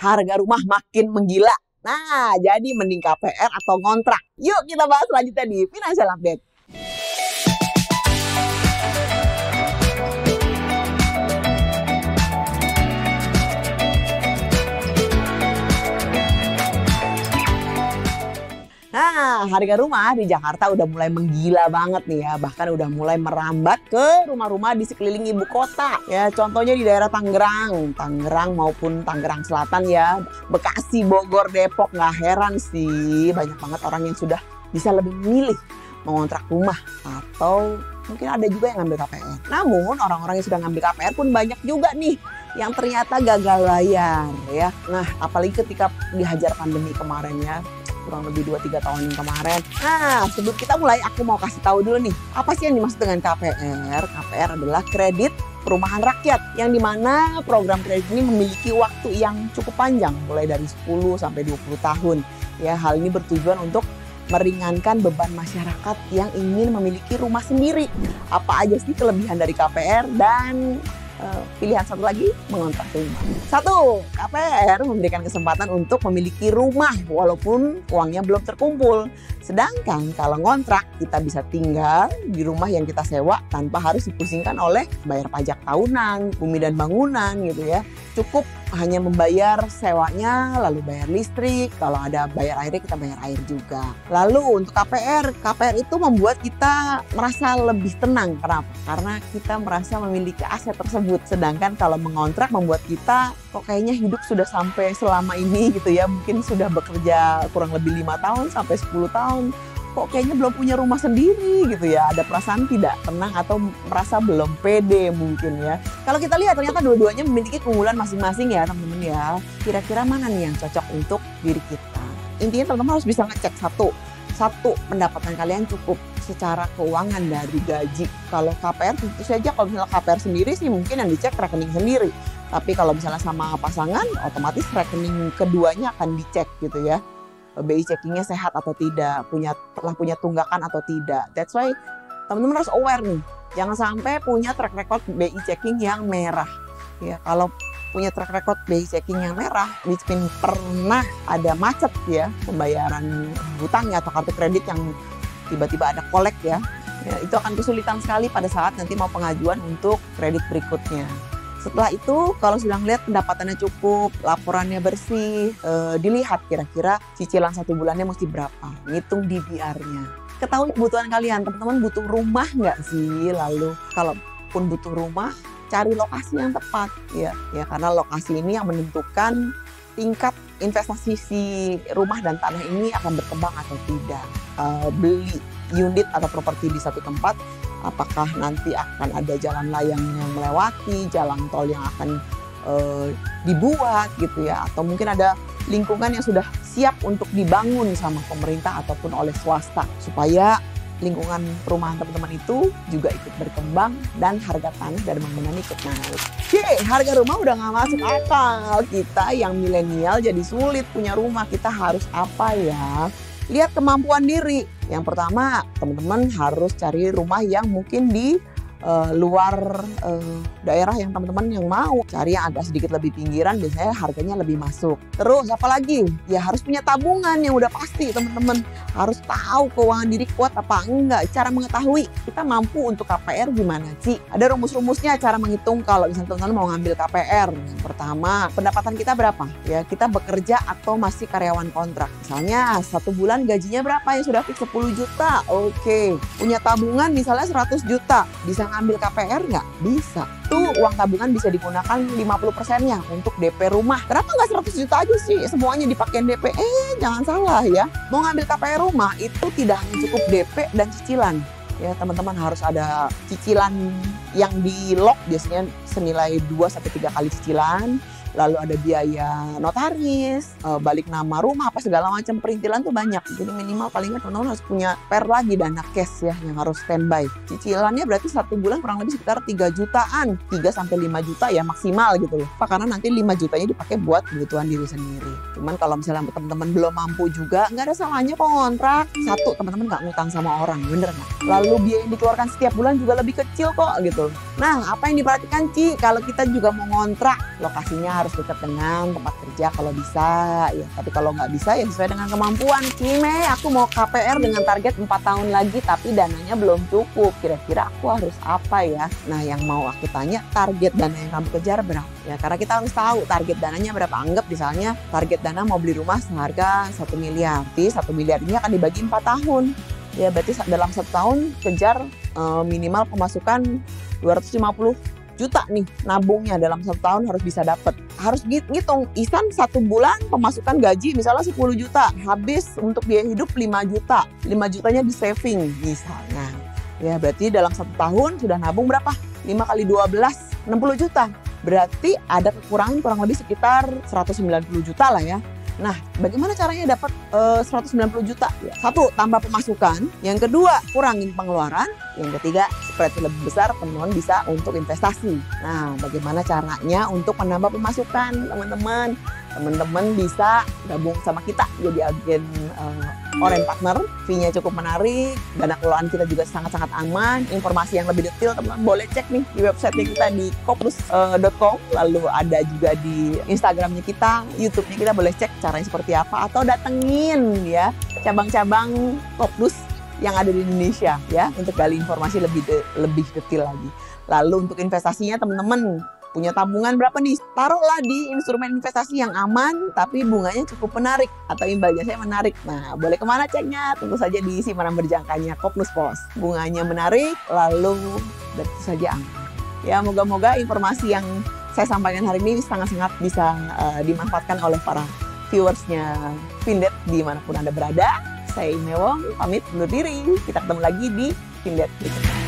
harga rumah makin menggila. Nah, jadi mending KPR atau ngontrak? Yuk kita bahas selanjutnya di Financial Update. Nah, harga rumah di Jakarta udah mulai menggila banget nih ya. Bahkan udah mulai merambat ke rumah-rumah di sekeliling ibu kota. Ya, contohnya di daerah Tangerang maupun Tangerang Selatan ya. Bekasi, Bogor, Depok. Nggak heran sih, banyak banget orang yang sudah bisa lebih memilih mengontrak rumah. Atau mungkin ada juga yang ngambil KPR. Namun, orang-orang yang sudah ngambil KPR pun banyak juga nih yang ternyata gagal bayar ya. Nah, apalagi ketika dihajar pandemi kemarin ya. Kurang lebih 2-3 tahun yang kemarin. Nah, sebelum kita mulai, aku mau kasih tahu dulu nih, apa sih yang dimaksud dengan KPR? KPR adalah kredit perumahan rakyat, yang dimana program kredit ini memiliki waktu yang cukup panjang, mulai dari 10 sampai 20 tahun. Ya, hal ini bertujuan untuk meringankan beban masyarakat yang ingin memiliki rumah sendiri. Apa aja sih kelebihan dari KPR dan pilihan satu lagi, mengontrak rumah. 1. KPR memberikan kesempatan untuk memiliki rumah walaupun uangnya belum terkumpul. Sedangkan kalau ngontrak, kita bisa tinggal di rumah yang kita sewa tanpa harus dipusingkan oleh bayar pajak tahunan, bumi dan bangunan gitu ya. Cukup hanya membayar sewanya, lalu bayar listrik, kalau ada bayar airnya kita bayar air juga. Lalu untuk KPR itu membuat kita merasa lebih tenang. Kenapa? Karena kita merasa memiliki aset tersebut. Sedangkan kalau mengontrak membuat kita kok kayaknya hidup sudah sampai selama ini gitu ya. Mungkin sudah bekerja kurang lebih 5 tahun sampai 10 tahun. Kok kayaknya belum punya rumah sendiri gitu ya. Ada perasaan tidak tenang atau merasa belum pede mungkin ya. Kalau kita lihat ternyata dua-duanya memiliki keunggulan masing-masing ya teman-teman ya. Kira-kira mana nih yang cocok untuk diri kita? Intinya teman-teman harus bisa ngecek satu pendapatan kalian cukup secara keuangan dari gaji. Kalau KPR tentu saja kalau misalnya KPR sendiri sih mungkin yang dicek rekening sendiri. Tapi kalau misalnya sama pasangan otomatis rekening keduanya akan dicek gitu ya. BI checkingnya sehat atau tidak, telah punya tunggakan atau tidak. That's why teman-teman harus aware nih, jangan sampai punya track record BI checking yang merah. Ya, kalau punya track record BI checking yang merah, which mean pernah ada macet ya pembayaran hutangnya atau kartu kredit yang tiba-tiba ada kolek ya, itu akan kesulitan sekali pada saat nanti mau pengajuan untuk kredit berikutnya. Setelah itu, kalau sudah melihat pendapatannya cukup, laporannya bersih, dilihat kira-kira cicilan 1 bulannya mesti berapa, ngitung DBR-nya. Ketahui kebutuhan kalian, teman-teman butuh rumah nggak sih? Lalu, kalaupun butuh rumah, cari lokasi yang tepat, ya karena lokasi ini yang menentukan tingkat investasi si rumah dan tanah ini akan berkembang atau tidak. Beli unit atau properti di satu tempat, apakah nanti akan ada jalan layang yang melewati, jalan tol yang akan dibuat gitu ya, atau mungkin ada lingkungan yang sudah siap untuk dibangun sama pemerintah ataupun oleh swasta supaya lingkungan perumahan teman-teman itu juga ikut berkembang dan harga tanah dan bangunan ikut naik. Harga rumah udah nggak masuk akal. Kita yang milenial jadi sulit punya rumah. Kita harus apa ya? Lihat kemampuan diri. Yang pertama, teman-teman harus cari rumah yang mungkin di luar daerah yang teman-teman yang mau. Cari yang agak sedikit lebih pinggiran, biasanya harganya lebih masuk. Terus apalagi? Ya harus punya tabungan yang udah pasti teman-teman. Harus tahu keuangan diri kuat apa enggak. Cara mengetahui kita mampu untuk KPR gimana sih? Ada rumus-rumusnya cara menghitung kalau misalnya teman-teman mau ngambil KPR. Yang pertama, pendapatan kita berapa? Ya kita bekerja atau masih karyawan kontrak. Misalnya 1 bulan gajinya berapa yang sudah fix 10 juta? Oke. Punya tabungan misalnya 100 juta. Bisa ngambil KPR nggak? Bisa. Tuh uang tabungan bisa digunakan 50%-nya untuk DP rumah. Kenapa nggak 100 juta aja sih? Semuanya dipakai DP. Jangan salah ya. Mau ngambil KPR rumah itu tidak hanya cukup DP dan cicilan. Ya teman-teman harus ada cicilan yang di lock biasanya senilai 2-3 kali cicilan. Lalu ada biaya notaris, balik nama rumah, apa segala macam perintilan tuh banyak. Jadi minimal paling nggak teman-teman harus punya lagi dana cash ya yang harus standby. Cicilannya berarti 1 bulan kurang lebih sekitar 3 jutaan, 3-5 juta ya maksimal gitu loh. Karena nanti 5 jutanya dipakai buat kebutuhan diri sendiri. Cuman kalau misalnya teman-teman belum mampu juga, nggak ada salahnya kok ngontrak. 1, teman-teman nggak ngutang sama orang, bener nggak? Lalu biaya yang dikeluarkan setiap bulan juga lebih kecil kok gitu. Nah, apa yang diperhatikan Ci? Kalau kita juga mau ngontrak, lokasinya harus dekat dengan tempat kerja kalau bisa ya, tapi kalau nggak bisa ya sesuai dengan kemampuan. Cime, aku mau KPR dengan target 4 tahun lagi tapi dananya belum cukup, kira-kira aku harus apa ya? Nah, yang mau aku tanya, target dana yang kamu kejar berapa ya, karena kita harus tahu target dananya berapa. Anggap misalnya target dana mau beli rumah seharga 1 miliar, di 1 miliar ini akan dibagi 4 tahun ya, berarti dalam 1 tahun kejar minimal pemasukan 250 juta nih, nabungnya dalam 1 tahun harus bisa dapat. Harus ngitung, Ihsan 1 bulan pemasukan gaji misalnya 10 juta, habis untuk biaya hidup 5 juta, 5 jutanya di saving misalnya ya, berarti dalam 1 tahun sudah nabung berapa? 5 kali 12, 60 juta, berarti ada kekurangan kurang lebih sekitar 190 juta lah ya. Nah, bagaimana caranya dapat 190 juta? Ya, 1, tambah pemasukan. Yang kedua, kurangin pengeluaran. Yang ketiga, spread lebih besar, teman-teman bisa untuk investasi. Nah, bagaimana caranya untuk menambah pemasukan, teman-teman? Teman-teman bisa gabung sama kita jadi agen Orange Partner. Fee-nya cukup menarik, dana kelolaan kita juga sangat-sangat aman. Informasi yang lebih detail teman-teman boleh cek nih di website kita di koplus.com. Lalu ada juga di Instagramnya kita, YouTube-nya kita boleh cek caranya seperti apa, atau datengin ya cabang-cabang Koplus yang ada di Indonesia ya untuk gali informasi lebih detail lagi. Lalu untuk investasinya teman-teman punya tabungan berapa nih? Taruhlah di instrumen investasi yang aman tapi bunganya cukup menarik atau imbal jasanya menarik. Nah, boleh kemana ceknya? Tentu saja di simpanan berjangkanya Koplus Pos. Bunganya menarik, lalu tentu saja aman. Ya, moga-moga informasi yang saya sampaikan hari ini sangat-sangat bisa dimanfaatkan oleh para viewersnya Findet dimanapun Anda berada. Saya Imewong, pamit undur diri. Kita ketemu lagi di Findet berikutnya.